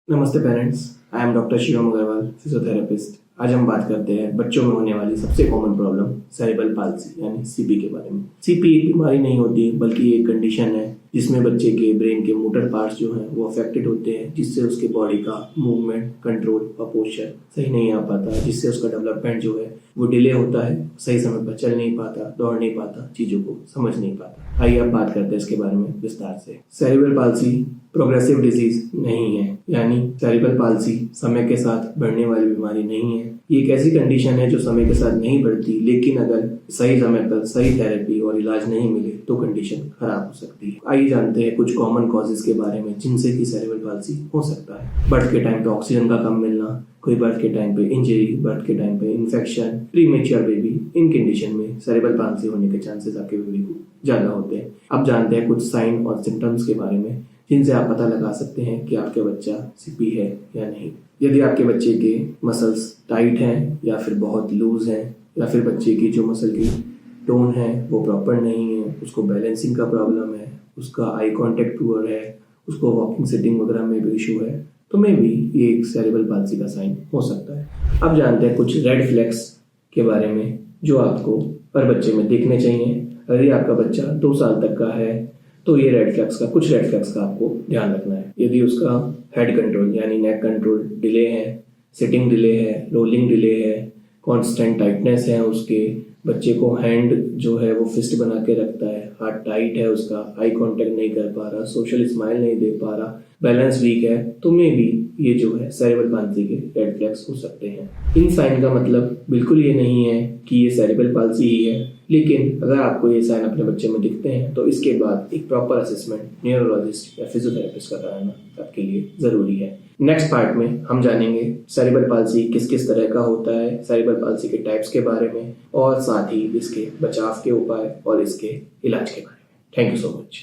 नमस्ते parents, I am doctor Shivam Agarwal, physiotherapist. आज हम बात करते हैं बच्चों में होने वाली सबसे कॉमन प्रॉब्लम सेरेब्रल पाल्सी यानी सीपी के बारे में। सीपी एक बीमारी नहीं होती बल्कि एक कंडीशन है जिसमें बच्चे के ब्रेन के मोटर पार्ट्स जो हैं वो अफेक्टेड होते हैं, जिससे उसके बॉडी का मूवमेंट, कंट्रोल और पोस्चर सही नहीं आ पाता, जिससे उसका डेवलपमेंट जो है वो डिले होता है, सही समय पर चल नहीं पाता, दौड़ नहीं पाता, चीजों को समझ नहीं पाता। आइए अब बात करते हैं इसके बारे में विस्तार से। सेरेब्रल पाल्सी प्रोग्रेसिव डिजीज नहीं है, यानी सेरेब्रल पाल्सी समय के साथ बढ़ने वाली बीमारी नहीं है। ये एक ऐसी कंडीशन है जो समय के साथ नहीं बढ़ती, लेकिन अगर सही समय पर सही थेरेपी और इलाज नहीं मिले तो कंडीशन खराब हो सकती है। आइए जानते हैं कुछ कॉमन कॉजेज के बारे में जिनसे कि सेरेब्रल पाल्सी हो सकता है। बर्थ के टाइम पे ऑक्सीजन का कम मिलना, कोई बर्थ के टाइम पे इंजरी, बर्थ के टाइम पे इन्फेक्शन, प्रीमेच्योर बेबी, इन कंडीशन में सेरेब्रल पाल्सी होने के चांसेस आपके बेबी को ज्यादा होते हैं। अब जानते हैं कुछ साइन और सिम्टम्स के बारे में जिनसे आप पता लगा सकते हैं कि आपके बच्चा सीपी है या नहीं। यदि आपके बच्चे के मसल्स टाइट हैं या फिर बहुत लूज हैं, या फिर बच्चे की जो मसल की टोन है वो प्रॉपर नहीं है, उसको बैलेंसिंग का प्रॉब्लम है, उसका आई कांटेक्ट पुअर है, उसको वॉकिंग सिटिंग वगैरह में भी इशू है, तो मे भी ये एक सेरेब्रल पाल्सी का साइन हो सकता है। अब जानते हैं कुछ रेड फ्लैग्स के बारे में जो आपको हर बच्चे में देखने चाहिए। यदि आपका बच्चा 2 साल तक का है तो ये कुछ रेड फ्लैग्स का आपको ध्यान रखना है। यदि उसका हेड कंट्रोल यानी नेक कंट्रोल डिले है, सिटिंग डिले है, रोलिंग डिले है, कांस्टेंट टाइटनेस है, उसके बच्चे को हैंड जो है वो फिस्ट बना के रखता है, हाथ टाइट है, उसका आई कांटेक्ट नहीं कर पा रहा, सोशल स्माइल नहीं दे पा रहा, बैलेंस वीक है, तो मे भी ये जो है सेरेब्रल पाल्सी के रेड फ्लैग्स हो सकते हैं। इन साइन का मतलब बिल्कुल ये नहीं है कि ये सेरेब्रल पाल्सी ही है, लेकिन अगर आपको ये साइन अपने बच्चे में दिखते हैं तो इसके बाद एक प्रॉपर असेसमेंट न्यूरोलॉजिस्ट या फिजियोथेरेपिस्ट का कराना आपके लिए जरूरी है। नेक्स्ट पार्ट में हम जानेंगे सेरेब्रल पाल्सी किस किस तरह का होता है, सेरेब्रल पाल्सी के टाइप्स के बारे में, और साथ ही इसके बचाव के उपाय और इसके इलाज के बारे में। Thank you so much.